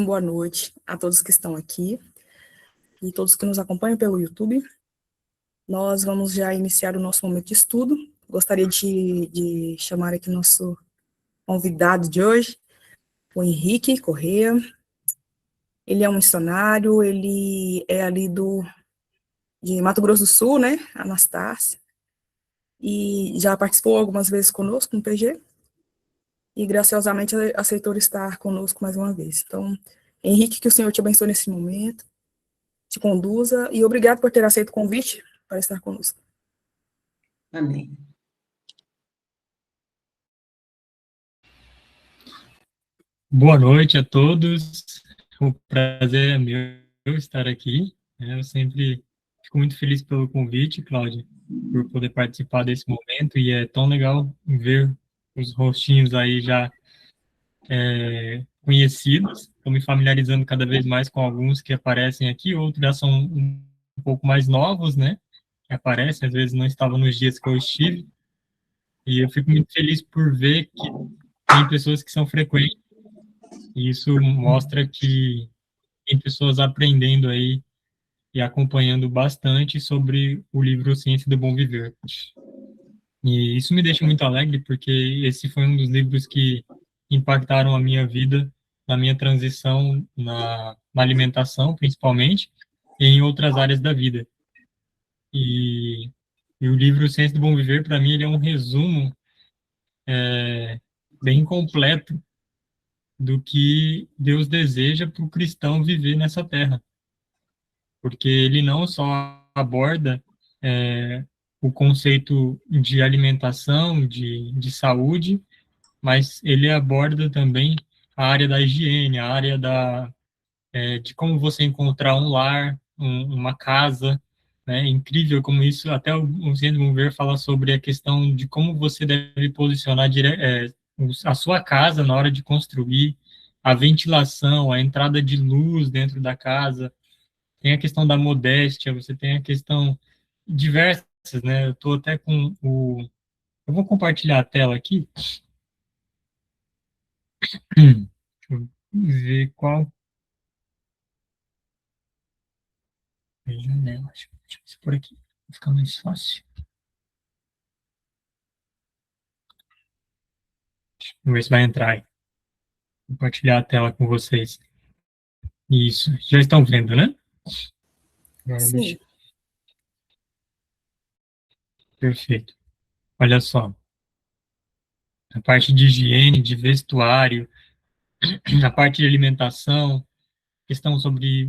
Boa noite a todos que estão aqui e todos que nos acompanham pelo YouTube. Nós vamos já iniciar o nosso momento de estudo. Gostaria de chamar aqui nosso convidado de hoje, o Henrique Corrêa. Ele é um missionário, ele é ali de Mato Grosso do Sul, né, Anastácia, e já participou algumas vezes conosco no PG, e graciosamente aceitou estar conosco mais uma vez. Então, Henrique, que o Senhor te abençoe nesse momento, te conduza, e obrigado por ter aceito o convite para estar conosco. Amém. Boa noite a todos. O prazer é meu estar aqui. Eu sempre fico muito feliz pelo convite, Cláudia, por poder participar desse momento, e é tão legal ver os rostinhos aí já conhecidos. Estou me familiarizando cada vez mais com alguns que aparecem aqui, outros já são um pouco mais novos, né? Que aparecem, às vezes não estavam nos dias que eu estive, e eu fico muito feliz por ver que tem pessoas que são frequentes, e isso mostra que tem pessoas aprendendo aí e acompanhando bastante sobre o livro Ciência do Bom Viver. E isso me deixa muito alegre, porque esse foi um dos livros que impactaram a minha vida, na minha transição na alimentação, principalmente, e em outras áreas da vida. E o livro Ciência do Bom Viver, para mim, ele é um resumo bem completo do que Deus deseja para o cristão viver nessa terra. Porque ele não só aborda o conceito de alimentação, de saúde, mas ele aborda também a área da higiene, a área de como você encontrar um lar, uma casa, né? É incrível como isso, até o Centro Mover fala sobre a questão de como você deve posicionar a sua casa na hora de construir, a ventilação, a entrada de luz dentro da casa, tem a questão da modéstia, você tem a questão diversas, né? Eu estou até com o... Eu vou compartilhar a tela aqui. Deixa eu ver qual... Janela, deixa eu ver se por aqui vai ficar mais fácil. Vamos ver se vai entrar aí. Vou compartilhar a tela com vocês. Isso, já estão vendo, né? Agora Sim. deixa... Perfeito. Olha só. A parte de higiene, de vestuário, a parte de alimentação, questão sobre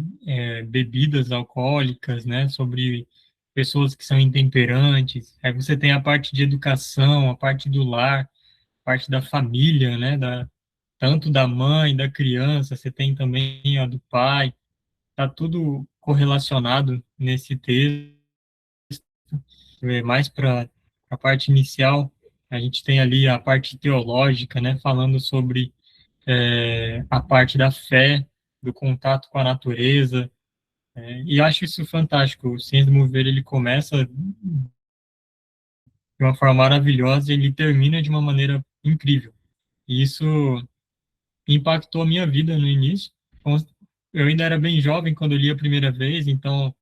bebidas alcoólicas, né? Sobre pessoas que são intemperantes. Aí você tem a parte de educação, a parte do lar, a parte da família, né? Tanto da mãe, da criança, você tem também a do pai. Está tudo correlacionado nesse texto. Mais para a parte inicial, a gente tem ali a parte teológica, né? Falando sobre a parte da fé, do contato com a natureza, e acho isso fantástico. O Ciência do Mover, ele começa de uma forma maravilhosa e ele termina de uma maneira incrível. E isso impactou a minha vida no início. Eu ainda era bem jovem quando eu li a primeira vez, então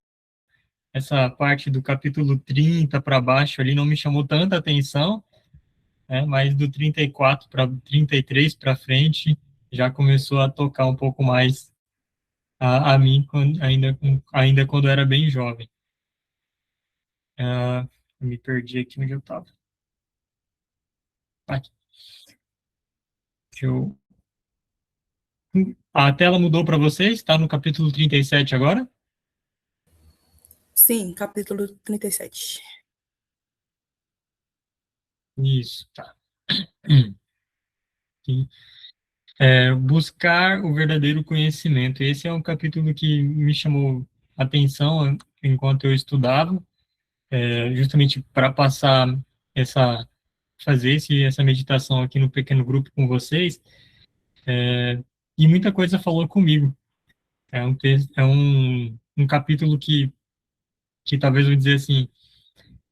essa parte do capítulo 30 para baixo ali não me chamou tanta atenção, né? Mas do 34 para 33 para frente já começou a tocar um pouco mais a mim, ainda quando eu era bem jovem. Me perdi aqui onde eu estava. Aqui. A tela mudou para vocês? Está no capítulo 37 agora? Sim, capítulo 37. Isso, tá. Buscar o verdadeiro conhecimento. Esse é um capítulo que me chamou a atenção enquanto eu estudava, justamente para fazer essa meditação aqui no pequeno grupo com vocês, e muita coisa falou comigo. É um capítulo que talvez eu vou dizer assim,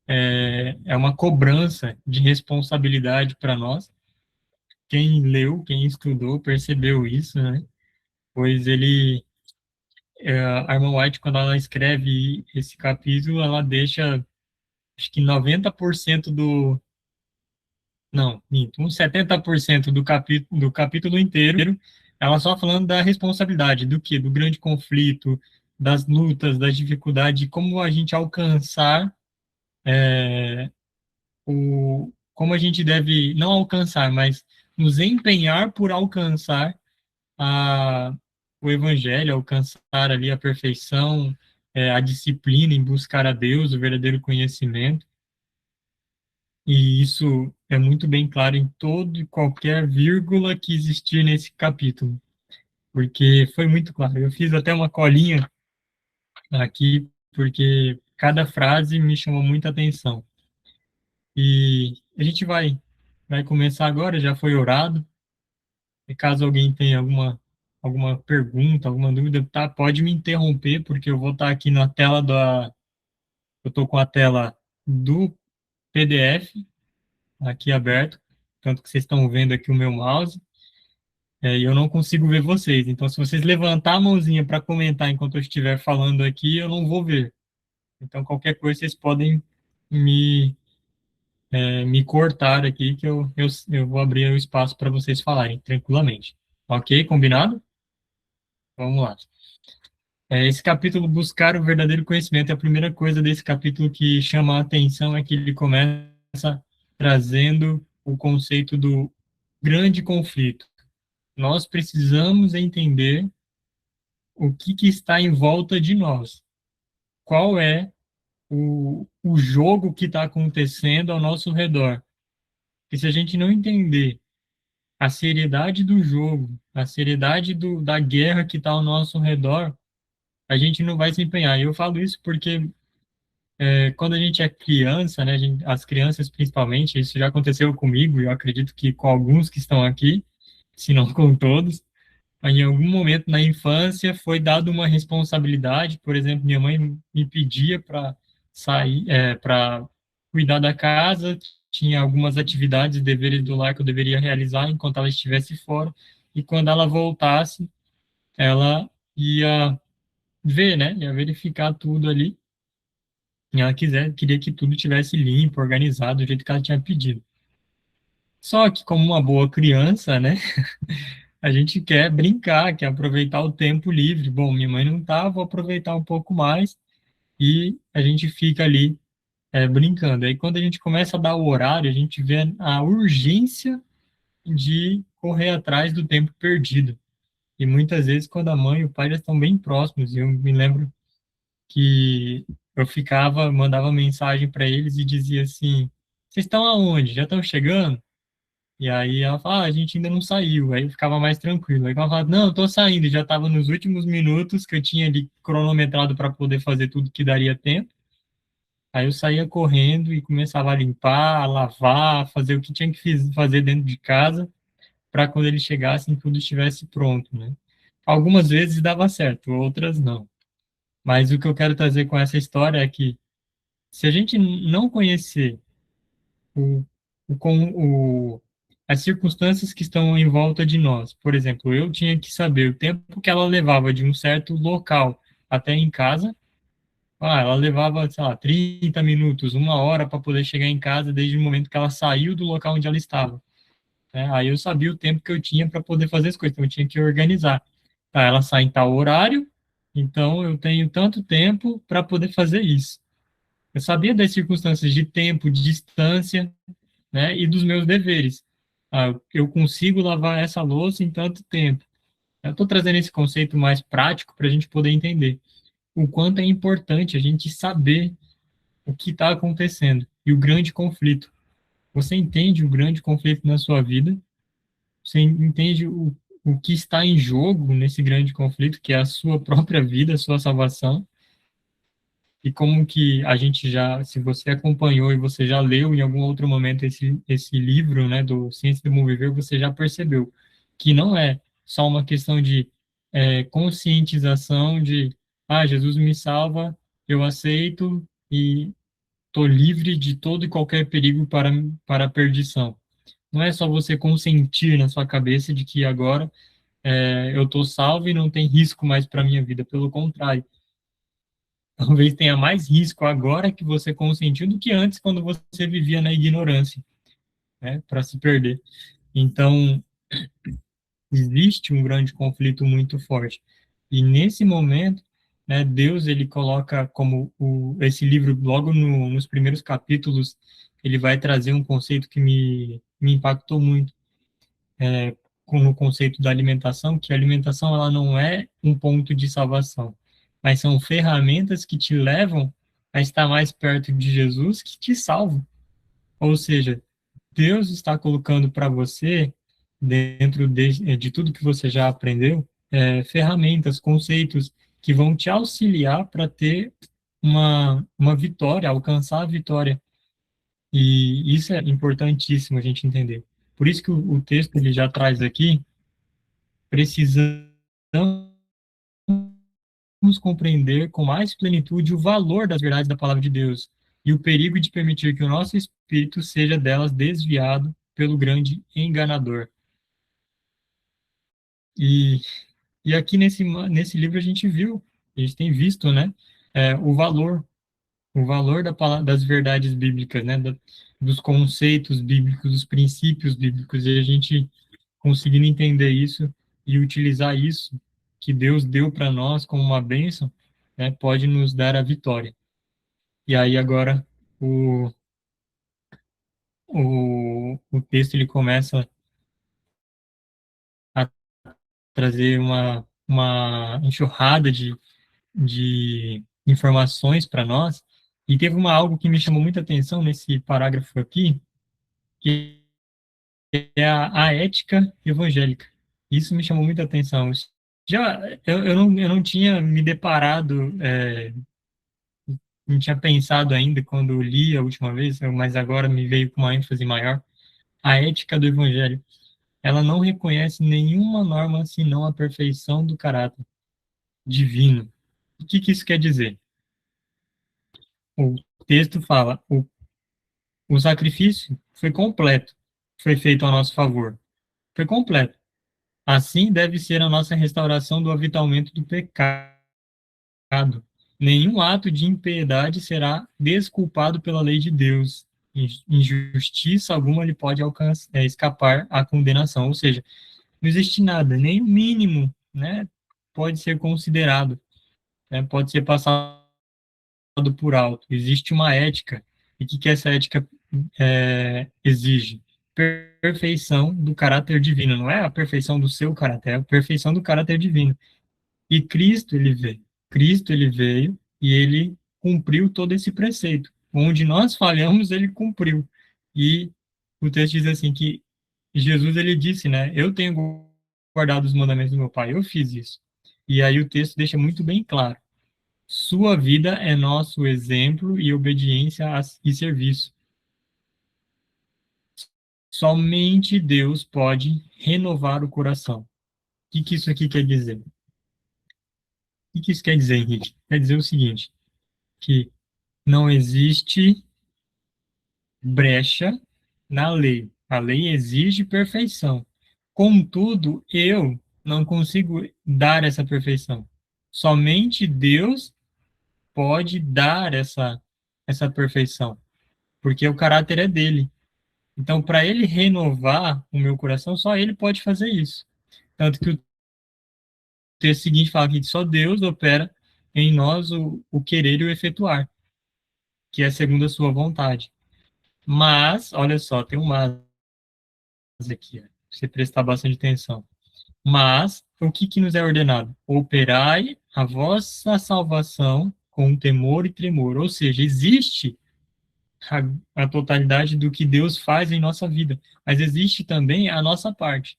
é uma cobrança de responsabilidade para nós. Quem leu, quem estudou, percebeu isso, né? pois a Arma White, quando ela escreve esse capítulo, ela deixa, acho que 90% não, minto, uns 70% do capítulo inteiro, ela só falando da responsabilidade, do quê? Do grande conflito, das lutas, das dificuldades, de como a gente alcançar como a gente deve não alcançar, mas nos empenhar por alcançar a, o evangelho, alcançar ali a perfeição, a disciplina em buscar a Deus, o verdadeiro conhecimento. E isso é muito bem claro em todo e qualquer vírgula que existir nesse capítulo, porque foi muito claro. Eu fiz até uma colinha aqui, porque cada frase me chamou muita atenção. E a gente vai começar agora, já foi orado. E caso alguém tenha alguma pergunta, alguma dúvida, tá, pode me interromper, porque eu vou estar aqui na tela eu estou com a tela do PDF aqui aberto, tanto que vocês estão vendo aqui o meu mouse, e eu não consigo ver vocês. Então, se vocês levantar a mãozinha para comentar enquanto eu estiver falando aqui, eu não vou ver. Então, qualquer coisa, vocês podem me, me cortar aqui, que eu vou abrir o espaço para vocês falarem tranquilamente. Ok? Combinado? Vamos lá. Esse capítulo, buscar o verdadeiro conhecimento, é a primeira coisa desse capítulo que chama a atenção, é que ele começa trazendo o conceito do grande conflito. Nós precisamos entender que está em volta de nós. Qual é o jogo que está acontecendo ao nosso redor. E se a gente não entender a seriedade do jogo, a seriedade da guerra que está ao nosso redor, a gente não vai se empenhar. E eu falo isso porque quando a gente é criança, né, as crianças principalmente, isso já aconteceu comigo, e eu acredito que com alguns que estão aqui, se não com todos, em algum momento na infância foi dada uma responsabilidade, por exemplo, minha mãe me pedia para sair, para cuidar da casa, tinha algumas atividades, deveres do lar que eu deveria realizar enquanto ela estivesse fora, e quando ela voltasse, ela ia ver, né, ia verificar tudo ali, e ela queria que tudo tivesse limpo, organizado, do jeito que ela tinha pedido. Só que, como uma boa criança, né, a gente quer brincar, quer aproveitar o tempo livre. Bom, minha mãe não tá, vou aproveitar um pouco mais e a gente fica ali brincando. Aí, quando a gente começa a dar o horário, a gente vê a urgência de correr atrás do tempo perdido. E muitas vezes, quando a mãe e o pai já estão bem próximos, eu me lembro que eu mandava mensagem para eles e dizia assim: vocês estão aonde? Já estão chegando? E aí ela fala: a gente ainda não saiu. Aí eu ficava mais tranquilo. Aí ela fala: não, eu tô saindo. Já estava nos últimos minutos que eu tinha ali cronometrado para poder fazer tudo que daria tempo. Aí eu saía correndo e começava a limpar, a lavar, fazer o que tinha que fazer dentro de casa, para quando eles chegassem tudo estivesse pronto, né? Algumas vezes dava certo, outras não. Mas o que eu quero trazer com essa história é que se a gente não conhecer o, com as circunstâncias que estão em volta de nós, por exemplo, eu tinha que saber o tempo que ela levava de um certo local até em casa. Ela levava, sei lá, 30 minutos, uma hora para poder chegar em casa desde o momento que ela saiu do local onde ela estava, né? Aí eu sabia o tempo que eu tinha para poder fazer as coisas, então eu tinha que organizar. Tá, ela sai em tal horário, então eu tenho tanto tempo para poder fazer isso. Eu sabia das circunstâncias de tempo, de distância, né, e dos meus deveres. Eu consigo lavar essa louça em tanto tempo. Eu estou trazendo esse conceito mais prático para a gente poder entender o quanto é importante a gente saber o que está acontecendo e o grande conflito. Você entende o grande conflito na sua vida? Você entende o que está em jogo nesse grande conflito, que é a sua própria vida, a sua salvação? E como que a gente já, se você acompanhou e você já leu em algum outro momento esse livro, né, do Ciência do Bom Viver, você já percebeu que não é só uma questão de conscientização de, Jesus me salva, eu aceito e estou livre de todo e qualquer perigo para a perdição. Não é só você consentir na sua cabeça de que agora eu estou salvo e não tem risco mais para minha vida. Pelo contrário, talvez tenha mais risco agora que você consentiu do que antes, quando você vivia na ignorância, né, para se perder. Então, existe um grande conflito muito forte. E nesse momento, né, Deus ele coloca como esse livro logo nos primeiros capítulos, ele vai trazer um conceito que me impactou muito, no conceito da alimentação, que a alimentação ela não é um ponto de salvação, mas são ferramentas que te levam a estar mais perto de Jesus, que te salvam. Ou seja, Deus está colocando para você, dentro de tudo que você já aprendeu, ferramentas, conceitos que vão te auxiliar para ter uma vitória, alcançar a vitória. E isso é importantíssimo a gente entender. Por isso que o texto ele já traz aqui, precisamos compreender com mais plenitude o valor das verdades da palavra de Deus e o perigo de permitir que o nosso espírito seja delas desviado pelo grande enganador. E, e aqui nesse livro a gente viu, a gente tem visto, né, o valor das verdades bíblicas, né, dos conceitos bíblicos, dos princípios bíblicos, e a gente conseguindo entender isso e utilizar isso que Deus deu para nós como uma bênção, né, pode nos dar a vitória. E aí agora o, o texto ele começa a trazer uma enxurrada de informações para nós, e teve algo que me chamou muita atenção nesse parágrafo aqui, que é a ética evangélica. Isso me chamou muita atenção. Já eu não tinha me deparado, não tinha pensado ainda quando li a última vez, mas agora me veio com uma ênfase maior. A ética do evangelho, ela não reconhece nenhuma norma senão a perfeição do caráter divino. O que isso quer dizer? O texto fala, o sacrifício foi completo, foi feito a nosso favor. Foi completo. Assim deve ser a nossa restauração do avitamento do pecado. Nenhum ato de impiedade será desculpado pela lei de Deus. Injustiça alguma lhe pode escapar à condenação. Ou seja, não existe nada, nem o mínimo, né, pode ser considerado, né, pode ser passado por alto. Existe uma ética. E o que essa ética exige? Perfeição do caráter divino. Não é a perfeição do seu caráter, é a perfeição do caráter divino. E Cristo, ele veio e ele cumpriu todo esse preceito. Onde nós falhamos, ele cumpriu. E o texto diz assim que Jesus, ele disse, né? Eu tenho guardado os mandamentos do meu Pai, eu fiz isso. E aí o texto deixa muito bem claro. Sua vida é nosso exemplo e obediência e serviço. Somente Deus pode renovar o coração. O que isso aqui quer dizer? O que isso quer dizer, Henrique? Quer dizer o seguinte, que não existe brecha na lei. A lei exige perfeição. Contudo, eu não consigo dar essa perfeição. Somente Deus pode dar essa perfeição, porque o caráter é dele. Então, para ele renovar o meu coração, só ele pode fazer isso. Tanto que o texto seguinte fala que só Deus opera em nós o querer e o efetuar, que é segundo a sua vontade. Mas, olha só, tem um mas aqui, ó, você prestar bastante atenção. Mas, o que nos é ordenado? Operai a vossa salvação com temor e tremor. Ou seja, existe a totalidade do que Deus faz em nossa vida, mas existe também a nossa parte,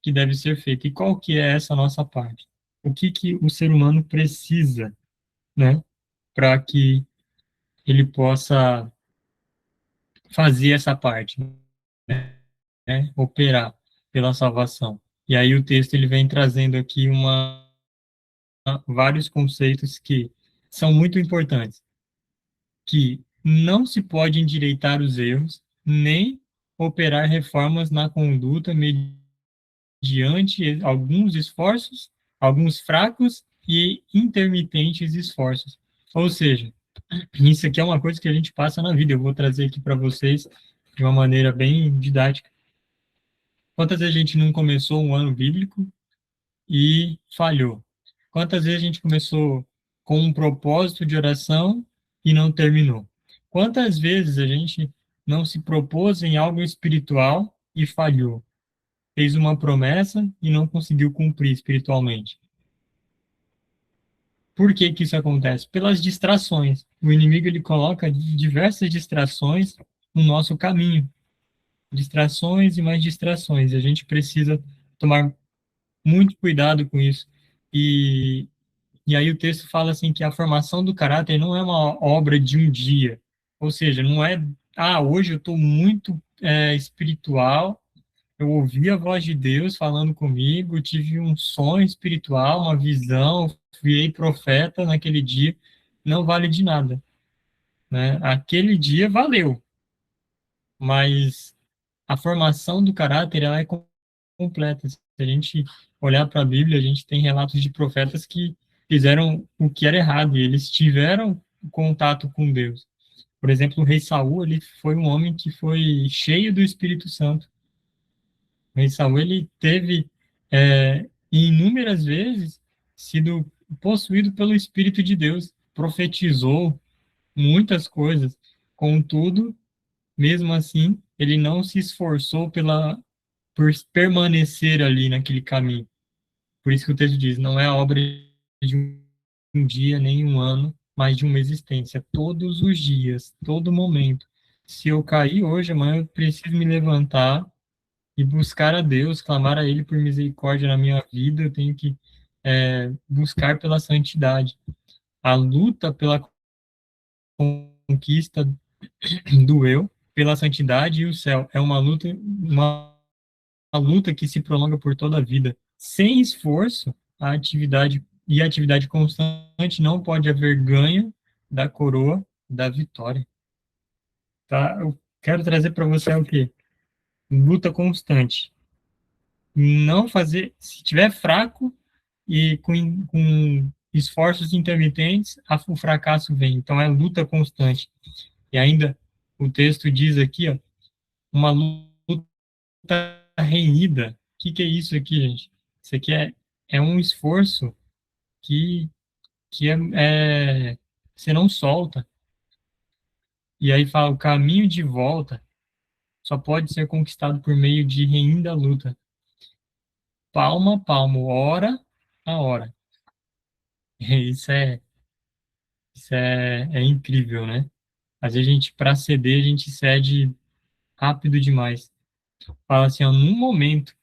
que deve ser feita. E qual que é essa nossa parte? O que o ser humano precisa, né, para que ele possa fazer essa parte, né, operar pela salvação. E aí o texto ele vem trazendo aqui vários conceitos que são muito importantes, que não se pode endireitar os erros, nem operar reformas na conduta mediante mediante alguns esforços, alguns fracos e intermitentes esforços. Ou seja, isso aqui é uma coisa que a gente passa na vida. Eu vou trazer aqui para vocês de uma maneira bem didática. Quantas vezes a gente não começou um ano bíblico e falhou? Quantas vezes a gente começou com um propósito de oração e não terminou? Quantas vezes a gente não se propôs em algo espiritual e falhou? Fez uma promessa e não conseguiu cumprir espiritualmente. Por que que isso acontece? Pelas distrações. O inimigo ele coloca diversas distrações no nosso caminho. Distrações e mais distrações. E a gente precisa tomar muito cuidado com isso. E, e aí o texto fala assim que a formação do caráter não é uma obra de um dia. Ou seja, não é, hoje eu estou muito espiritual, eu ouvi a voz de Deus falando comigo, tive um sonho espiritual, uma visão, virei profeta naquele dia, não vale de nada, né? Aquele dia valeu, mas a formação do caráter ela é completa. Se a gente olhar para a Bíblia, a gente tem relatos de profetas que fizeram o que era errado e eles tiveram contato com Deus. Por exemplo, o rei Saul, ele foi um homem que foi cheio do Espírito Santo. O rei Saul, ele teve inúmeras vezes sido possuído pelo Espírito de Deus, profetizou muitas coisas. Contudo, mesmo assim, ele não se esforçou por permanecer ali naquele caminho. Por isso que o texto diz, não é a obra de um dia, nem um ano, mas de uma existência. Todos os dias, todo momento. Se eu cair hoje, amanhã eu preciso me levantar e buscar a Deus, clamar a Ele por misericórdia na minha vida, eu tenho que buscar pela santidade. A luta pela conquista do eu, pela santidade e o céu, é uma luta que se prolonga por toda a vida. Sem esforço, a atividade constante não pode haver ganho da coroa da vitória. Tá? Eu quero trazer para você o quê? Luta constante. Não fazer, se tiver fraco e com esforços intermitentes, o fracasso vem. Então é luta constante. E ainda o texto diz aqui, ó, uma luta renhida. O que é isso aqui, gente? Isso aqui é um esforço que, você não solta. E aí fala, o caminho de volta só pode ser conquistado por meio de renhida luta. Palmo a palmo, hora a hora. Isso é incrível, né? Às vezes para ceder, a gente cede rápido demais. Fala assim, ó, num momento,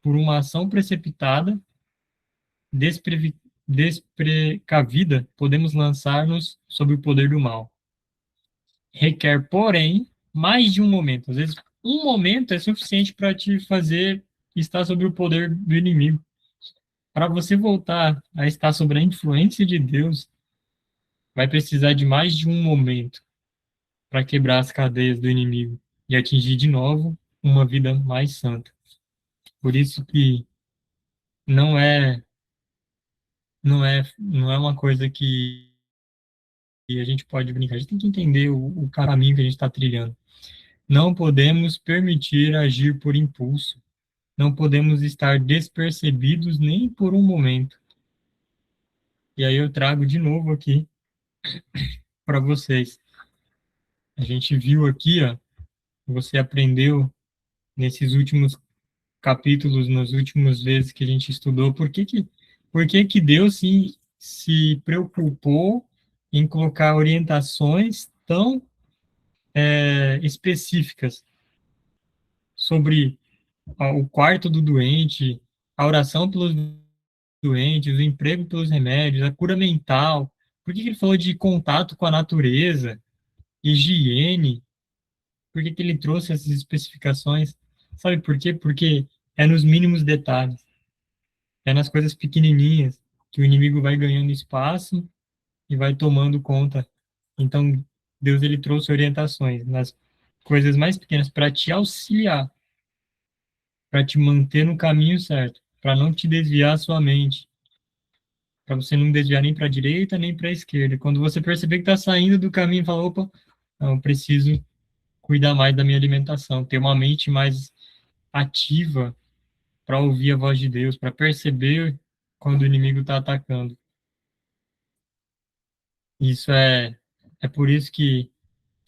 por uma ação precipitada, desprecavida, podemos lançar-nos sob o poder do mal. Requer, porém, mais de um momento. Às vezes, um momento é suficiente para te fazer estar sob o poder do inimigo. Para você voltar a estar sob a influência de Deus, vai precisar de mais de um momento para quebrar as cadeias do inimigo e atingir de novo uma vida mais santa. Por isso que não é não é uma coisa que a gente pode brincar. A gente tem que entender o caminho que a gente está trilhando. Não podemos permitir agir por impulso. Não podemos estar despercebidos nem por um momento. E aí eu trago de novo aqui para vocês. A gente viu aqui, ó, você aprendeu nesses últimos capítulos, nas últimas vezes que a gente estudou, por que que Deus se preocupou em colocar orientações tão específicas sobre o quarto do doente, a oração pelos doentes, o emprego pelos remédios, a cura mental. Por que que ele falou de contato com a natureza, higiene? Por que que ele trouxe essas especificações? Sabe por quê? Porque é nos mínimos detalhes, é nas coisas pequenininhas que o inimigo vai ganhando espaço e vai tomando conta. Então, Deus ele trouxe orientações nas coisas mais pequenas para te auxiliar para te manter no caminho certo, para não te desviar a sua mente, para você não desviar nem para a direita nem para a esquerda. Quando você perceber que está saindo do caminho, fala, opa, não, eu preciso cuidar mais da minha alimentação, ter uma mente mais ativa para ouvir a voz de Deus, para perceber quando o inimigo está atacando. Isso é por isso que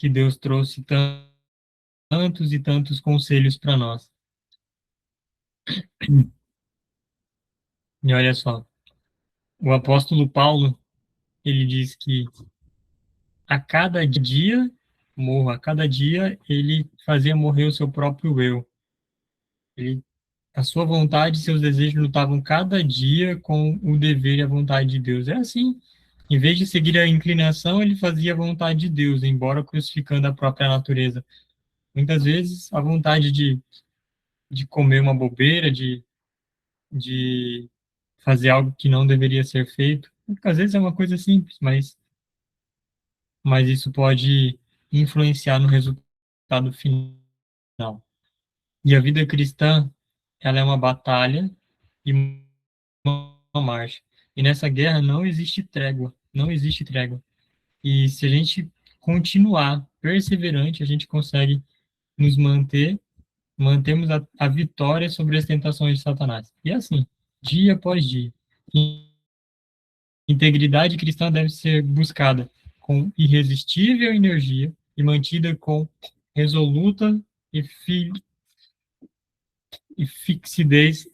Deus trouxe tantos e tantos conselhos para nós. E olha só, o apóstolo Paulo, ele diz que a cada dia, a cada dia ele fazia morrer o seu próprio eu. Ele, a sua vontade e seus desejos lutavam cada dia com o dever e a vontade de Deus. É assim, em vez de seguir a inclinação, ele fazia a vontade de Deus, embora crucificando a própria natureza. Muitas vezes, a vontade de comer uma bobeira, de fazer algo que não deveria ser feito, às vezes é uma coisa simples, mas isso pode influenciar no resultado final. E a vida cristã, ela é uma batalha e uma marcha. E nessa guerra não existe trégua, não existe trégua. E se a gente continuar perseverante, a gente consegue nos mantemos a vitória sobre as tentações de Satanás. E assim, dia após dia. Integridade cristã deve ser buscada com irresistível energia e mantida com resoluta e, e fixidez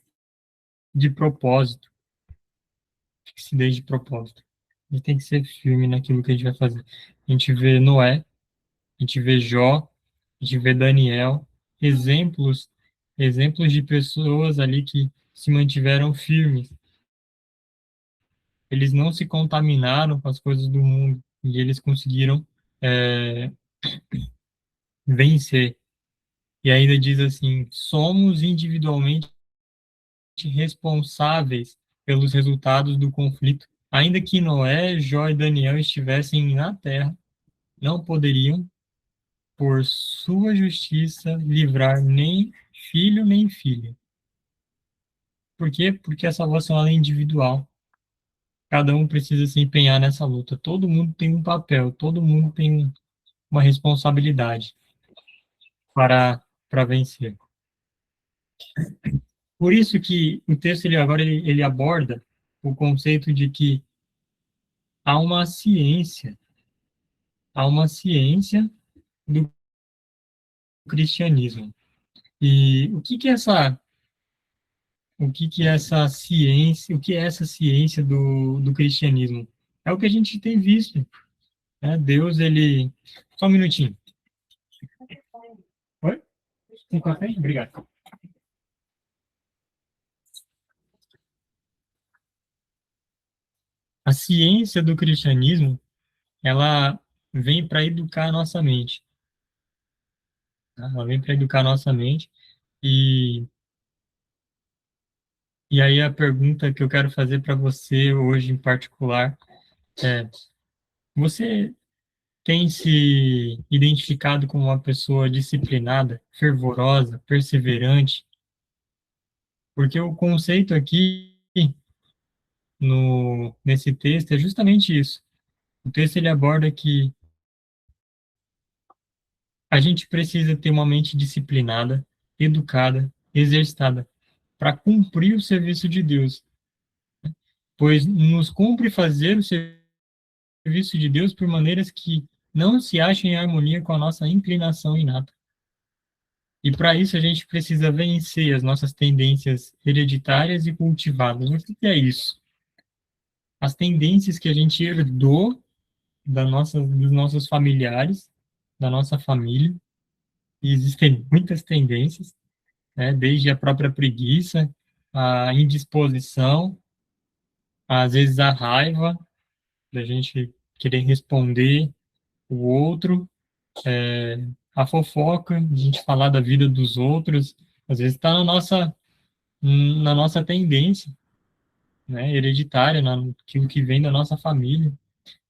de propósito. Fixidez de propósito. A gente tem que ser firme naquilo que a gente vai fazer. A gente vê Noé, a gente vê Jó, a gente vê Daniel, exemplos, exemplos de pessoas ali que se mantiveram firmes. Eles não se contaminaram com as coisas do mundo e eles conseguiram é, vencer. E ainda diz assim: somos individualmente responsáveis pelos resultados do conflito. Ainda que Noé, Jó e Daniel estivessem na terra, não poderiam, por sua justiça, livrar nem filho nem filha. Por quê? Porque a salvação ela é individual. Cada um precisa se empenhar nessa luta. Todo mundo tem um papel, todo mundo tem uma responsabilidade para vencer. Por isso que o texto ele aborda o conceito de que há uma ciência, há uma ciência do cristianismo. E o que é essa ciência, o que é essa ciência do cristianismo? É o que a gente tem visto, né? Deus, ele... Só um minutinho. Oi? Tem café? Obrigado. A ciência do cristianismo, ela vem para educar a nossa mente. Tá? Ela vem para educar a nossa mente. E, e aí a pergunta que eu quero fazer para você hoje em particular é: você tem se identificado como uma pessoa disciplinada, fervorosa, perseverante? Porque o conceito aqui no nesse texto é justamente isso. O texto ele aborda que a gente precisa ter uma mente disciplinada, educada, exercitada para cumprir o serviço de Deus, pois nos cumpre fazer o serviço de Deus por maneiras que não se achem em harmonia com a nossa inclinação inata. E para isso a gente precisa vencer as nossas tendências hereditárias e cultivadas. O que é isso? As tendências que a gente herdou dos nossos familiares, da nossa família, e existem muitas tendências, né? Desde a própria preguiça, a indisposição, às vezes a raiva, da gente querer responder o outro, a fofoca, a gente falar da vida dos outros, às vezes está na nossa tendência, né, hereditária, naquilo que vem da nossa família,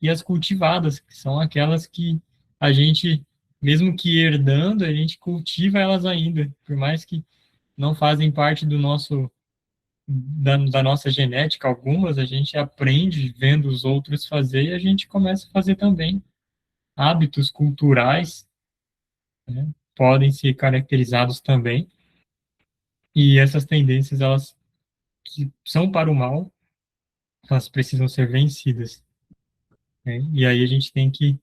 e as cultivadas, que são aquelas que a gente, mesmo que herdando, a gente cultiva elas ainda, por mais que não fazem parte do nosso da nossa genética, algumas a gente aprende vendo os outros fazer e a gente começa a fazer também. Hábitos culturais, né, podem ser caracterizados também, e essas tendências, elas que são para o mal, elas precisam ser vencidas, né? E aí a gente tem que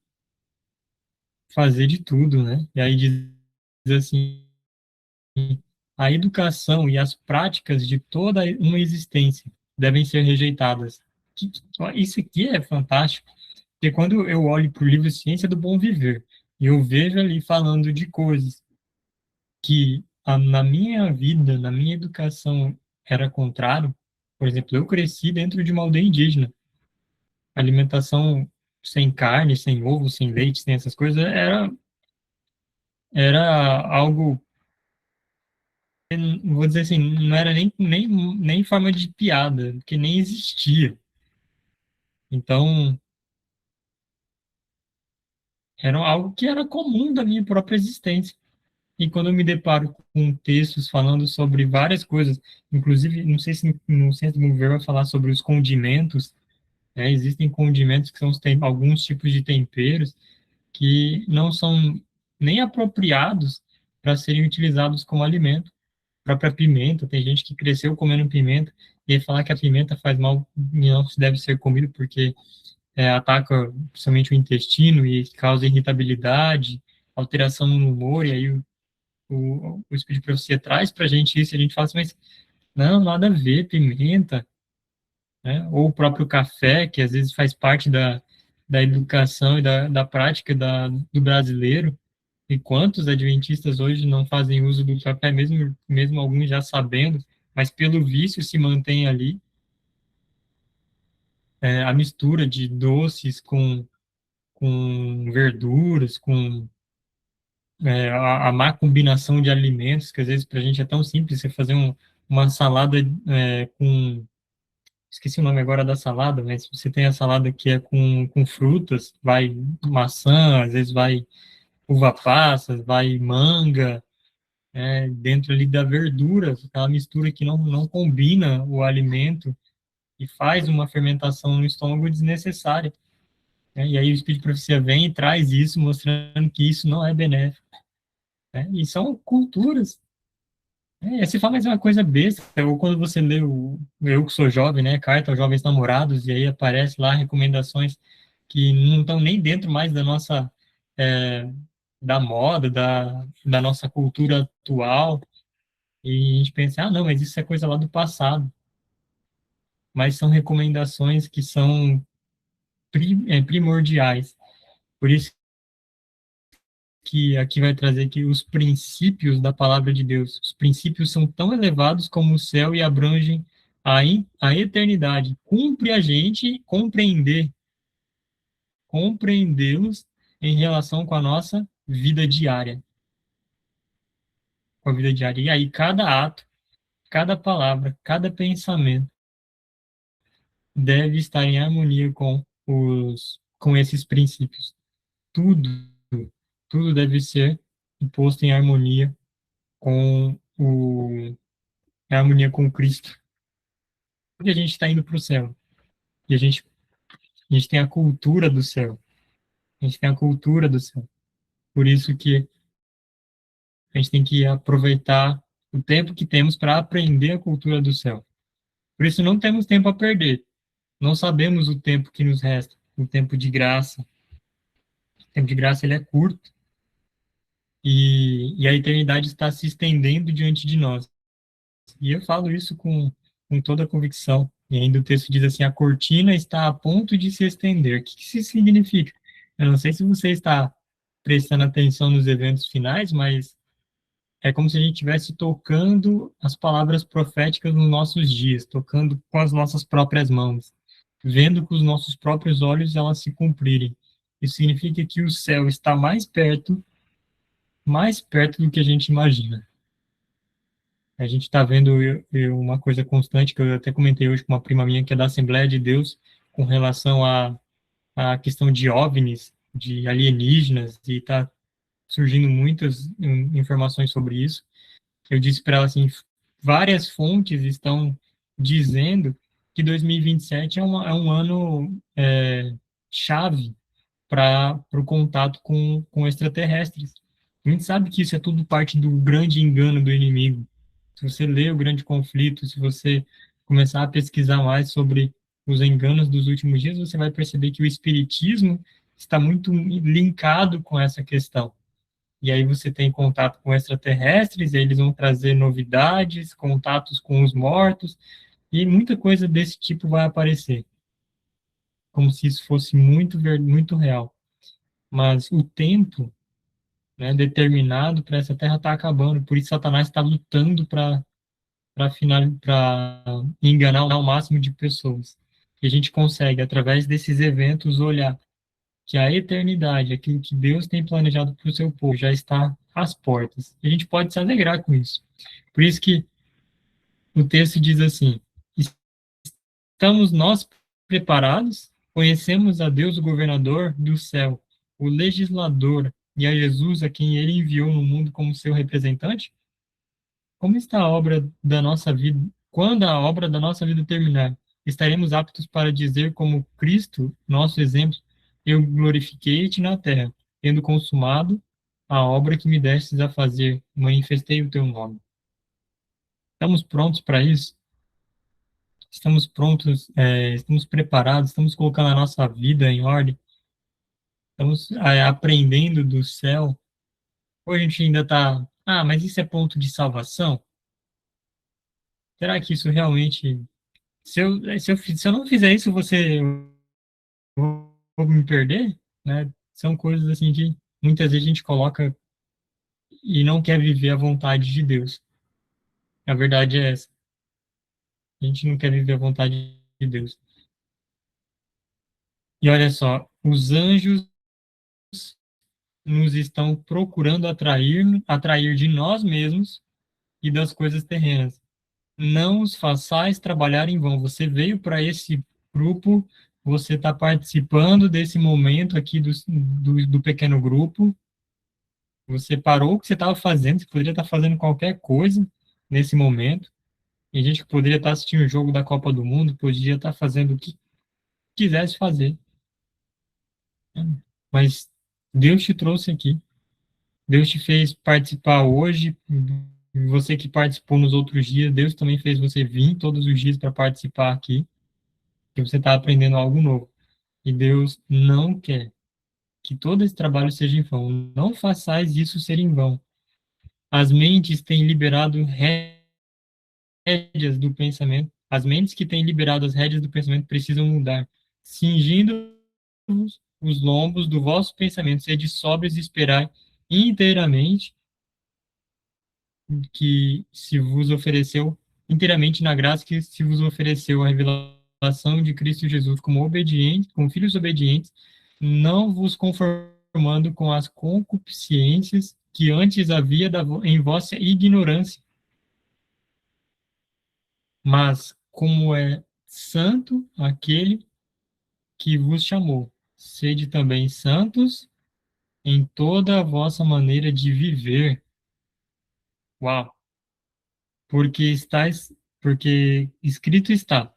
fazer de tudo, né? E aí diz assim, a educação e as práticas de toda uma existência devem ser rejeitadas. Isso aqui é fantástico, porque quando eu olho para o livro Ciência do Bom Viver, e eu vejo ali falando de coisas que na minha vida, na minha educação, era contrário. Por exemplo, eu cresci dentro de uma aldeia indígena. Alimentação sem carne, sem ovo, sem leite, sem essas coisas, era algo, vou dizer assim, não era nem forma de piada, porque nem existia. Então, era algo que era comum da minha própria existência. E quando eu me deparo com textos falando sobre várias coisas, inclusive, não sei se no Centro do Governo vai falar sobre os condimentos, né? Existem condimentos que são alguns tipos de temperos que não são nem apropriados para serem utilizados como alimento. A própria pimenta, tem gente que cresceu comendo pimenta e aí falar que a pimenta faz mal e não deve ser comido porque ataca principalmente o intestino e causa irritabilidade, alteração no humor, e aí o Espírito de Profecia traz para a gente isso, e a gente fala assim, mas não, nada a ver, pimenta, né? Ou o próprio café, que às vezes faz parte da educação e da prática do brasileiro, e quantos adventistas hoje não fazem uso do café, mesmo alguns já sabendo, mas pelo vício se mantém ali, a mistura de doces com verduras, com a má combinação de alimentos, que às vezes para a gente é tão simples você fazer uma salada com. Esqueci o nome agora da salada, mas você tem a salada que é com frutas, vai maçã, às vezes vai uva passas, vai manga, dentro ali da verdura, aquela mistura que não combina o alimento e faz uma fermentação no estômago desnecessária, né? E aí o Espírito de Profecia vem e traz isso, mostrando que isso não é benéfico, né? E são culturas. Você fala, mas é uma coisa besta, ou quando você lê eu que sou jovem, né, Carta aos Jovens Namorados, e aí aparece lá recomendações que não estão nem dentro mais da nossa, é, da moda, da nossa cultura atual, e a gente pensa, ah, não, mas isso é coisa lá do passado, mas são recomendações que são primordiais, por isso que aqui vai trazer que os princípios da palavra de Deus, os princípios são tão elevados como o céu e abrangem a eternidade. Cumpre a gente compreendê-los em relação com a nossa vida diária, com a vida diária. E aí cada ato, cada palavra, cada pensamento deve estar em harmonia com esses princípios. Tudo, tudo deve ser posto em harmonia com harmonia com Cristo. Porque a gente está indo para o céu. E a gente tem a cultura do céu. A gente tem a cultura do céu. Por isso que a gente tem que aproveitar o tempo que temos para aprender a cultura do céu. Por isso não temos tempo a perder. Não sabemos o tempo que nos resta, o tempo de graça. O tempo de graça ele é curto e a eternidade está se estendendo diante de nós. E eu falo isso com toda a convicção. E ainda o texto diz assim: a cortina está a ponto de se estender. O que isso significa? Eu não sei se você está prestando atenção nos eventos finais, mas é como se a gente estivesse tocando as palavras proféticas nos nossos dias, tocando com as nossas próprias mãos, vendo com os nossos próprios olhos elas se cumprirem. Isso significa que o céu está mais perto do que a gente imagina. A gente está vendo uma coisa constante, que eu até comentei hoje com uma prima minha, que é da Assembleia de Deus, com relação à questão de OVNIs, de alienígenas, e está surgindo muitas informações sobre isso. Eu disse para ela assim, várias fontes estão dizendo que 2027 é um ano chave para o contato com extraterrestres. A gente sabe que isso é tudo parte do grande engano do inimigo. Se você ler o Grande Conflito, se você começar a pesquisar mais sobre os enganos dos últimos dias, você vai perceber que o espiritismo está muito linkado com essa questão. E aí você tem contato com extraterrestres, e eles vão trazer novidades, contatos com os mortos, e muita coisa desse tipo vai aparecer, como se isso fosse muito real. Mas o tempo, né, determinado para essa terra está acabando, por isso Satanás está lutando para enganar o máximo de pessoas. E a gente consegue, através desses eventos, olhar que a eternidade, aquilo que Deus tem planejado para o seu povo, já está às portas. E a gente pode se alegrar com isso. Por isso que o texto diz assim: estamos nós preparados? Conhecemos a Deus, o governador do céu, o legislador, e a Jesus, a quem ele enviou no mundo como seu representante? Como está a obra da nossa vida? Quando a obra da nossa vida terminar, estaremos aptos para dizer, como Cristo, nosso exemplo, eu glorifiquei-te na terra, tendo consumado a obra que me destes a fazer, manifestei o teu nome. Estamos prontos para isso? Estamos prontos, estamos preparados, estamos colocando a nossa vida em ordem, estamos aprendendo do céu. Ou a gente ainda está, mas isso é ponto de salvação? Será que isso realmente, se eu não fizer isso, vou me perder? Né? São coisas assim que muitas vezes a gente coloca e não quer viver a vontade de Deus. A verdade é essa. A gente não quer viver a vontade de Deus. E olha só, os anjos nos estão procurando atrair de nós mesmos e das coisas terrenas. Não os façais trabalhar em vão. Você veio para esse grupo, você está participando desse momento aqui do pequeno grupo, você parou o que você estava fazendo, você poderia estar fazendo qualquer coisa nesse momento, e a gente poderia estar assistindo o jogo da Copa do Mundo, podia estar fazendo o que quisesse fazer. Mas Deus te trouxe aqui, Deus te fez participar hoje, você que participou nos outros dias, Deus também fez você vir todos os dias para participar aqui, que você está aprendendo algo novo. E Deus não quer que todo esse trabalho seja em vão. Não façais isso ser em vão. As mentes têm liberado rédeas do pensamento. As mentes que têm liberado as rédeas do pensamento precisam mudar, cingindo os lombos do vosso pensamento, sede sóbrios e esperai inteiramente que se vos ofereceu inteiramente na graça que se vos ofereceu a revelação de Cristo Jesus como obedientes, como filhos obedientes, não vos conformando com as concupiscências que antes havia em vossa ignorância, mas como é santo aquele que vos chamou, sede também santos em toda a vossa maneira de viver. Uau! Porque escrito está: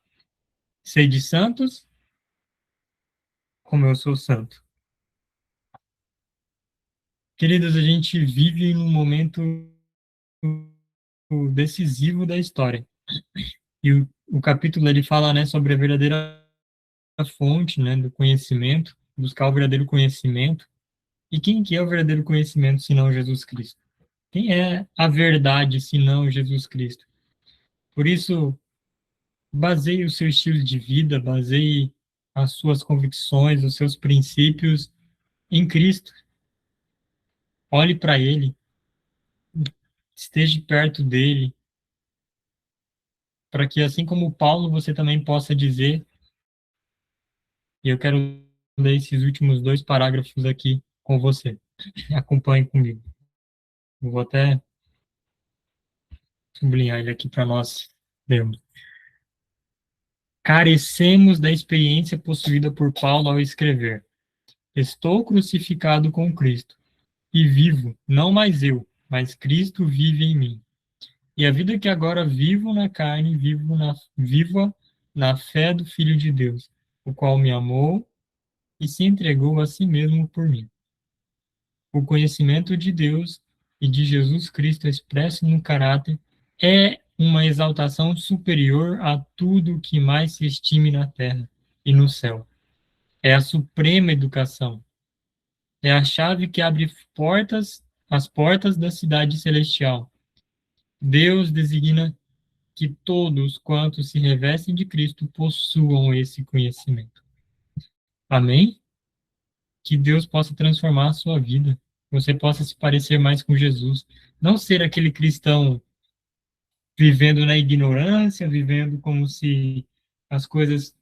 sede santos, como eu sou santo. Queridos, a gente vive num momento decisivo da história. E o capítulo ele fala, né, sobre a verdadeira fonte, né, do conhecimento, buscar o verdadeiro conhecimento. E quem que é o verdadeiro conhecimento, senão Jesus Cristo? Quem é a verdade, senão Jesus Cristo? Por isso, baseie o seu estilo de vida, baseie as suas convicções, os seus princípios em Cristo. Olhe para Ele, esteja perto dele, para que assim como Paulo, você também possa dizer, e eu quero ler esses últimos dois parágrafos aqui com você. Acompanhe comigo. Eu vou até sublinhar ele aqui para nós lermos. Carecemos da experiência possuída por Paulo ao escrever: estou crucificado com Cristo, e vivo, não mais eu, mas Cristo vive em mim. E a vida que agora vivo na carne, viva na fé do Filho de Deus, o qual me amou e se entregou a si mesmo por mim. O conhecimento de Deus e de Jesus Cristo expresso no caráter é uma exaltação superior a tudo que mais se estime na terra e no céu. É a suprema educação. É a chave que abre as portas da cidade celestial. Deus designa que todos quantos se revestem de Cristo possuam esse conhecimento. Amém? Que Deus possa transformar a sua vida. Você possa se parecer mais com Jesus. Não ser aquele cristão vivendo na ignorância, vivendo como se as coisas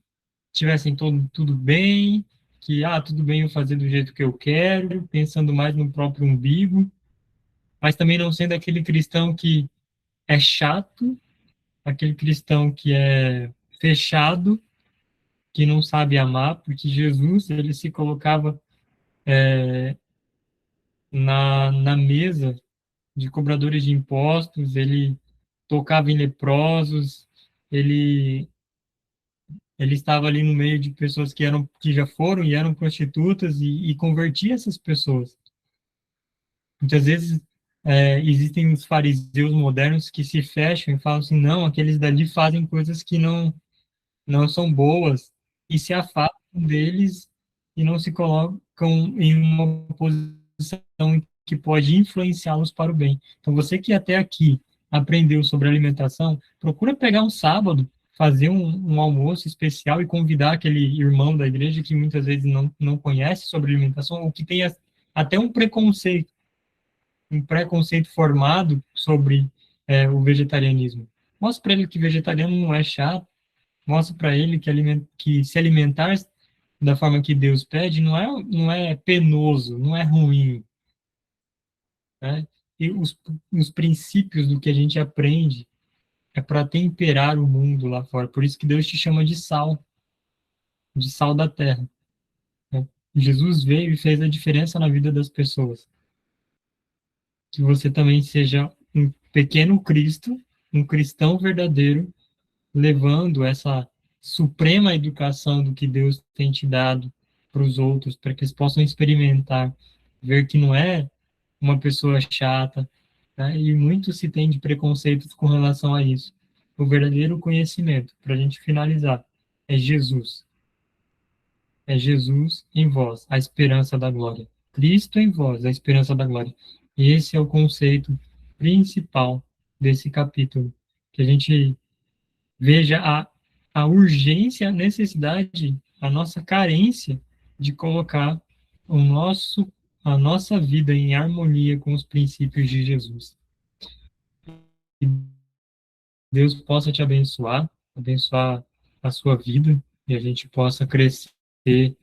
tivessem tudo bem, que, tudo bem eu fazer do jeito que eu quero, pensando mais no próprio umbigo, mas também não sendo aquele cristão que é chato, aquele cristão que é fechado, que não sabe amar, porque Jesus, ele se colocava na mesa de cobradores de impostos, ele tocava em leprosos, ele ele estava ali no meio de pessoas que já foram e eram prostitutas e convertia essas pessoas. Muitas vezes existem os fariseus modernos que se fecham e falam assim, não, aqueles dali fazem coisas que não são boas e se afastam deles e não se colocam em uma posição que pode influenciá-los para o bem. Então, você que até aqui aprendeu sobre alimentação, procura pegar um sábado, fazer um almoço especial e convidar aquele irmão da igreja que muitas vezes não conhece sobre alimentação ou que tenha até um preconceito formado sobre o vegetarianismo. Mostra para ele que vegetariano não é chato, mostra para ele que se alimentar da forma que Deus pede não é penoso, não é ruim, né? E os princípios do que a gente aprende é para temperar o mundo lá fora. Por isso que Deus te chama de sal da terra, né? Jesus veio e fez a diferença na vida das pessoas. Que você também seja um pequeno Cristo, um cristão verdadeiro, levando essa suprema educação do que Deus tem te dado para os outros, para que eles possam experimentar, ver que não é uma pessoa chata, né? E muito se tem de preconceitos com relação a isso. O verdadeiro conhecimento, para a gente finalizar, é Jesus. É Jesus em vós, a esperança da glória. Cristo em vós, a esperança da glória. E esse é o conceito principal desse capítulo, que a gente veja a urgência, a necessidade, a nossa carência de colocar a nossa vida em harmonia com os princípios de Jesus. Que Deus possa te abençoar, abençoar a sua vida, e a gente possa crescer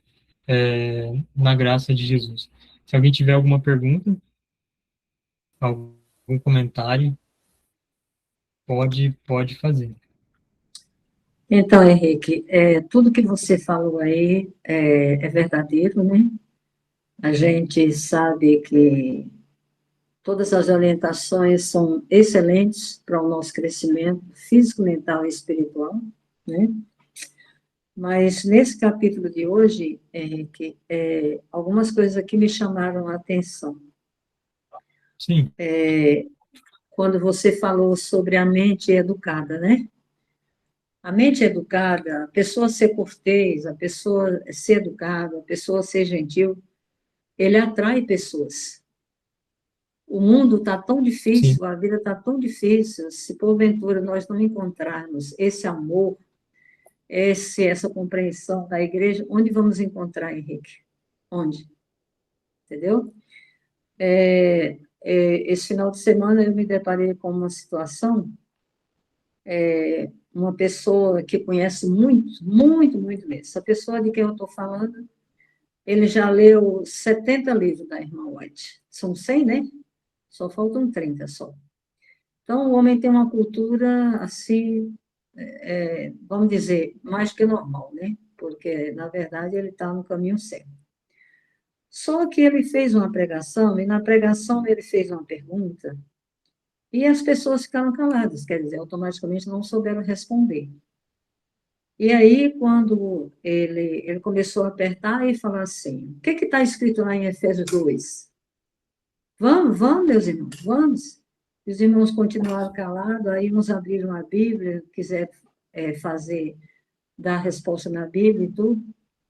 na graça de Jesus. Se alguém tiver alguma pergunta, algum comentário, pode fazer. Então, Henrique, tudo que você falou aí é verdadeiro, né? A gente sabe que todas as orientações são excelentes para o nosso crescimento físico, mental e espiritual, né? Mas nesse capítulo de hoje, Henrique, algumas coisas aqui me chamaram a atenção. Sim. Quando você falou sobre a mente educada, né? A mente educada, a pessoa ser cortês, a pessoa ser educada, a pessoa ser gentil, ele atrai pessoas. O mundo está tão difícil, Sim. a vida está tão difícil, se porventura nós não encontrarmos esse amor, essa compreensão da igreja, onde vamos encontrar, Henrique? Onde? Entendeu? Esse final de semana eu me deparei com uma situação, uma pessoa que conhece muito, muito, muito mesmo. Essa pessoa de quem eu estou falando, ele já leu 70 livros da irmã White. São 100, né? Só faltam 30 só. Então, o homem tem uma cultura, assim, vamos dizer, mais que normal, né? Porque, na verdade, ele está no caminho certo. Só que ele fez uma pregação, e na pregação ele fez uma pergunta, E as pessoas ficaram caladas, quer dizer, automaticamente não souberam responder. E aí, quando ele começou a apertar e falar assim, o que está escrito lá em Efésios 2? Vamos, vamos, meus irmãos, vamos. Os irmãos continuaram calados, aí nos abriram a Bíblia, quiser fazer, dar a resposta na Bíblia e tudo.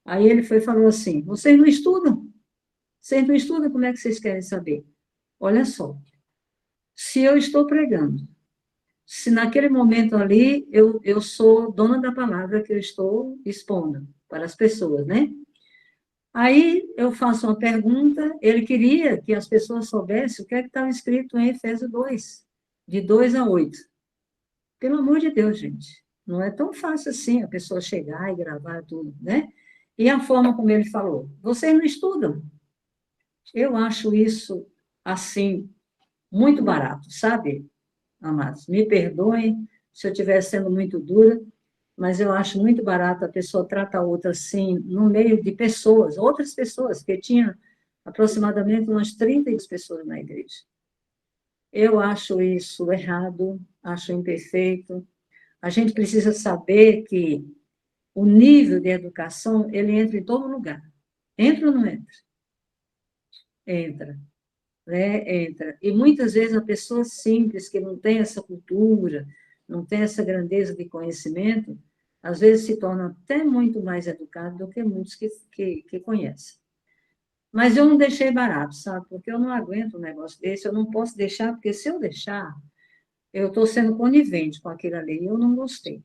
Aí ele foi e falou assim, vocês não estudam? Vocês não estudam, como é que vocês querem saber? Olha só, se eu estou pregando, se naquele momento ali eu sou dona da palavra que eu estou expondo para as pessoas, né? Aí eu faço uma pergunta, ele queria que as pessoas soubessem o que é que estava escrito em Efésios 2, de 2 a 8. Pelo amor de Deus, gente, não é tão fácil assim a pessoa chegar e gravar tudo, né? E a forma como ele falou, vocês não estudam. Eu acho isso, assim, muito barato, sabe, amados? Me perdoem se eu estiver sendo muito dura, mas eu acho muito barato a pessoa tratar a outra assim, no meio de pessoas, outras pessoas, porque tinha aproximadamente umas 30 pessoas na igreja. Eu acho isso errado, acho imperfeito. A gente precisa saber que o nível de educação, ele entra em todo lugar. Entra ou não entra? Entra. Né? Entra. E muitas vezes a pessoa simples, que não tem essa cultura, não tem essa grandeza de conhecimento, às vezes se torna até muito mais educado do que muitos que conhecem. Mas eu não deixei barato, sabe? Porque eu não aguento um negócio desse, eu não posso deixar, porque se eu deixar, eu estou sendo conivente com aquilo ali, e eu não gostei.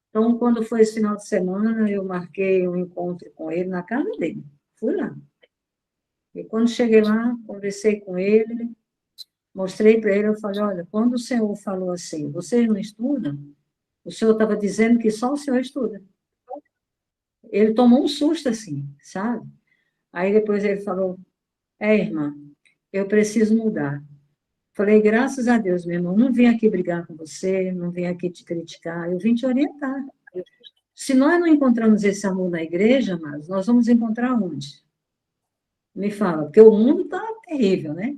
Então, quando foi esse final de semana, eu marquei um encontro com ele na casa dele. Fui lá. E quando cheguei lá, conversei com ele, mostrei para ele, eu falei, olha, quando o senhor falou assim, vocês não estudam? O senhor estava dizendo que só o senhor estuda. Ele tomou um susto assim, sabe? Aí depois ele falou, irmã, eu preciso mudar. Falei, graças a Deus, meu irmão, não vim aqui brigar com você, não vim aqui te criticar, eu vim te orientar. Se nós não encontramos esse amor na igreja, mas nós vamos encontrar onde? Me fala, porque o mundo está terrível, né?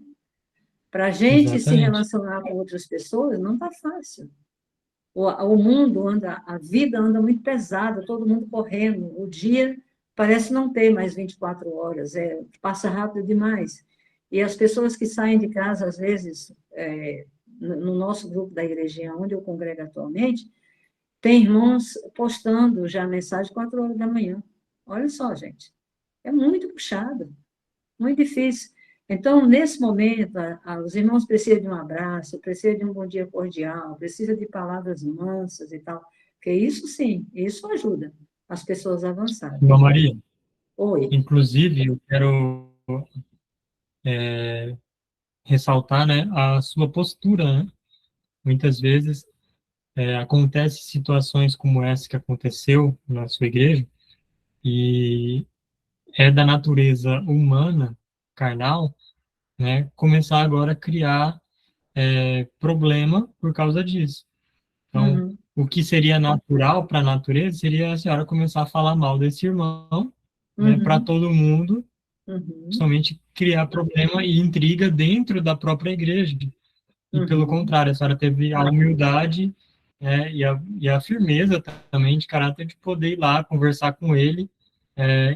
Para a gente se Exatamente. relacionar com outras pessoas, não está fácil. O mundo anda, a vida anda muito pesada, todo mundo correndo. O dia parece não ter mais 24 horas, passa rápido demais. E as pessoas que saem de casa, às vezes, no nosso grupo da igrejinha, onde eu congrego atualmente, tem irmãos postando já mensagem 4 horas da manhã. Olha só, gente, é muito puxado, muito difícil. Então, nesse momento, os irmãos precisam de um abraço, precisam de um bom dia cordial, precisam de palavras mansas e tal, porque isso sim, isso ajuda as pessoas a avançarem. Irmã Maria, Oi. inclusive, eu quero ressaltar, né, a sua postura, né? Muitas vezes acontece situações como essa que aconteceu na sua igreja e é da natureza humana, carnal, né, começar agora a criar problema por causa disso. Então, Uhum, o que seria natural para a natureza seria a senhora começar a falar mal desse irmão, né, para uhum, todo mundo, uhum, somente criar problema e intriga dentro da própria igreja. E, pelo uhum, contrário, a senhora teve a humildade, e a firmeza também de caráter de poder ir lá conversar com ele,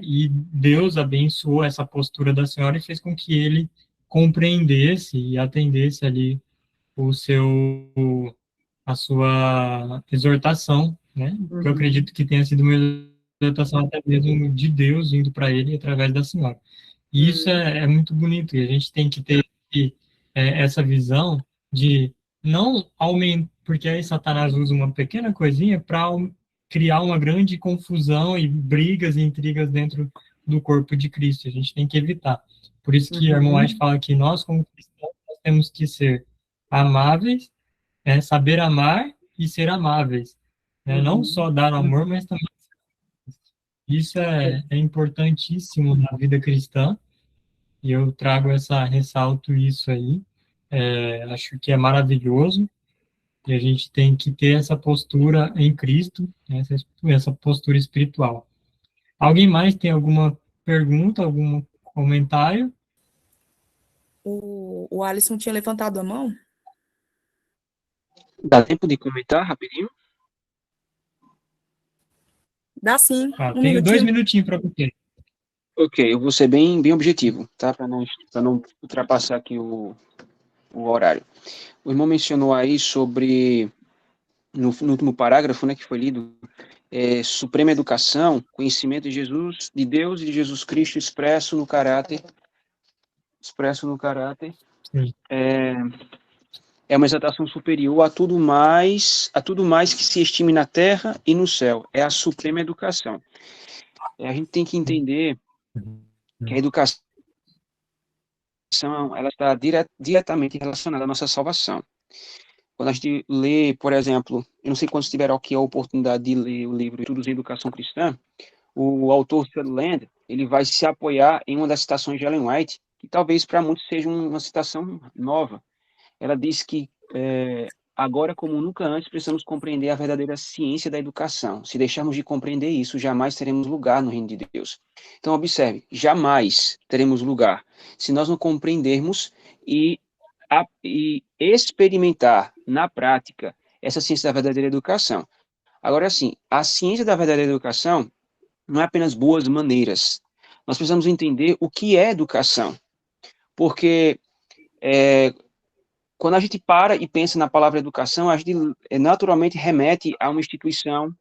e Deus abençoou essa postura da senhora e fez com que ele compreendesse e atendesse ali o seu a sua exortação, né? Que eu uhum, acredito que tenha sido uma exortação até mesmo de Deus indo para ele através da senhora. E isso uhum, é muito bonito, e a gente tem que ter essa visão de não aumentar, porque aí Satanás usa uma pequena coisinha para criar uma grande confusão e brigas e intrigas dentro do corpo de Cristo. A gente tem que evitar. Por isso que a irmã White uhum, fala que nós, como cristãos, nós temos que ser amáveis, saber amar e ser amáveis. Né? Não uhum, só dar amor, mas também isso é importantíssimo na vida cristã, e eu trago ressalto isso aí. Acho que é maravilhoso, e a gente tem que ter essa postura em Cristo, né? Essa postura espiritual. Alguém mais tem alguma pergunta, algum comentário? O Alisson tinha levantado a mão. Dá tempo de comentar rapidinho? Dá sim, um Tenho 2 minutinho. minutinhos para você. Ok, eu vou ser bem objetivo, tá? Para não ultrapassar aqui o horário. O irmão mencionou aí sobre, no último parágrafo, né, que foi lido, suprema educação, conhecimento de Jesus, de Deus e de Jesus Cristo expresso no caráter, Sim. é uma exaltação superior a tudo mais que se estime na terra e no céu. É a suprema educação. A gente tem que entender que a educação ela está diretamente relacionada à nossa salvação. Quando a gente lê, por exemplo, eu não sei quantos tiveram aqui a oportunidade de ler o livro Estudos em Educação Cristã, o autor Sutherland, ele vai se apoiar em uma das citações de Ellen White, que talvez para muitos seja uma citação nova. Ela diz que agora, como nunca antes, precisamos compreender a verdadeira ciência da educação. Se deixarmos de compreender isso, jamais teremos lugar no reino de Deus. Então, observe, jamais teremos lugar se nós não compreendermos e experimentar na prática essa ciência da verdadeira educação. Agora, sim, a ciência da verdadeira educação não é apenas boas maneiras. Nós precisamos entender o que é educação. Porque quando a gente para e pensa na palavra educação, a gente naturalmente remete a uma instituição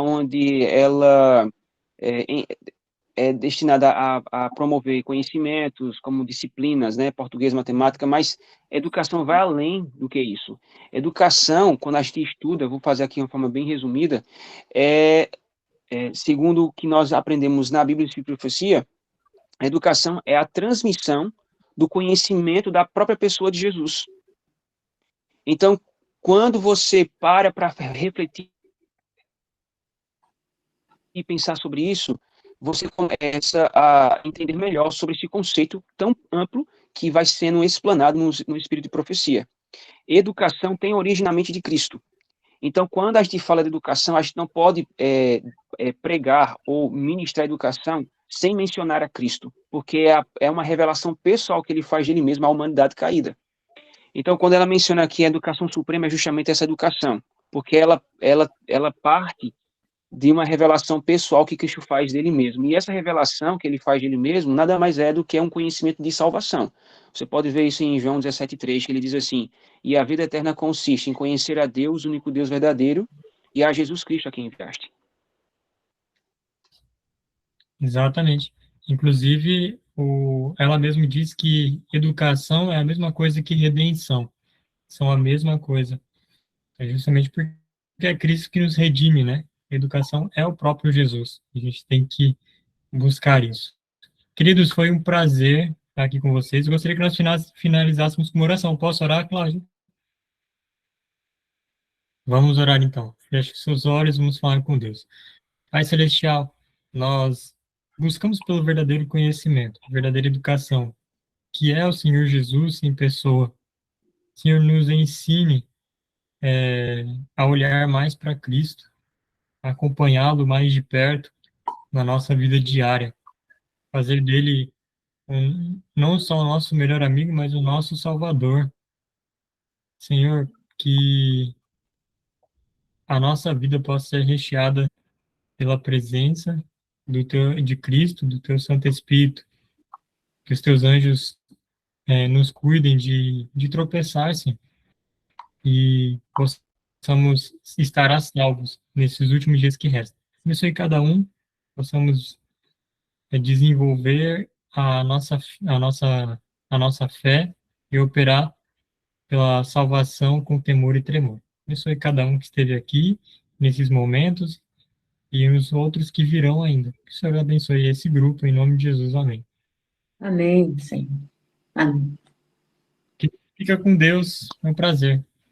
onde ela é destinada a promover conhecimentos, como disciplinas, né, português, matemática, mas educação vai além do que isso. Educação, quando a gente estuda, vou fazer aqui uma forma bem resumida, segundo o que nós aprendemos na Bíblia e Profecia, a educação é a transmissão do conhecimento da própria pessoa de Jesus. Então, quando você para refletir e pensar sobre isso, você começa a entender melhor sobre esse conceito tão amplo que vai sendo explanado no Espírito de Profecia. Educação tem origem na mente de Cristo. Então, quando a gente fala de educação, a gente não pode pregar ou ministrar educação sem mencionar a Cristo, porque é uma revelação pessoal que ele faz de ele mesmo à humanidade caída. Então, quando ela menciona aqui a educação suprema, é justamente essa educação, porque ela parte de uma revelação pessoal que Cristo faz dele mesmo. E essa revelação que ele faz dele mesmo nada mais é do que um conhecimento de salvação. Você pode ver isso em João 17,3, que ele diz assim: e a vida eterna consiste em conhecer a Deus, o único Deus verdadeiro, e a Jesus Cristo a quem enviaste. Exatamente. Inclusive, ela mesma diz que educação é a mesma coisa que redenção. São a mesma coisa. É justamente porque é Cristo que nos redime, né? Educação é o próprio Jesus. A gente tem que buscar isso. Queridos, foi um prazer estar aqui com vocês. Gostaria que nós finalizássemos com uma oração. Posso orar, Cláudio? Vamos orar então. Feche seus olhos, vamos falar com Deus. Pai Celestial, nós buscamos pelo verdadeiro conhecimento, a verdadeira educação, que é o Senhor Jesus em pessoa. Senhor, nos ensine a olhar mais para Cristo, a acompanhá-lo mais de perto na nossa vida diária, fazer dele não só o nosso melhor amigo, mas o nosso Salvador. Senhor, que a nossa vida possa ser recheada pela presença de Cristo, do teu Santo Espírito, que os teus anjos nos cuidem de tropeçar, Senhor, e possamos estar a salvos nesses últimos dias que restam. Abençoe cada um, possamos desenvolver a nossa fé e operar pela salvação com temor e tremor. Abençoe cada um que esteve aqui nesses momentos e os outros que virão ainda. Que o Senhor abençoe esse grupo, em nome de Jesus. Amém. Amém, Senhor. Amém. Fica com Deus, é um prazer.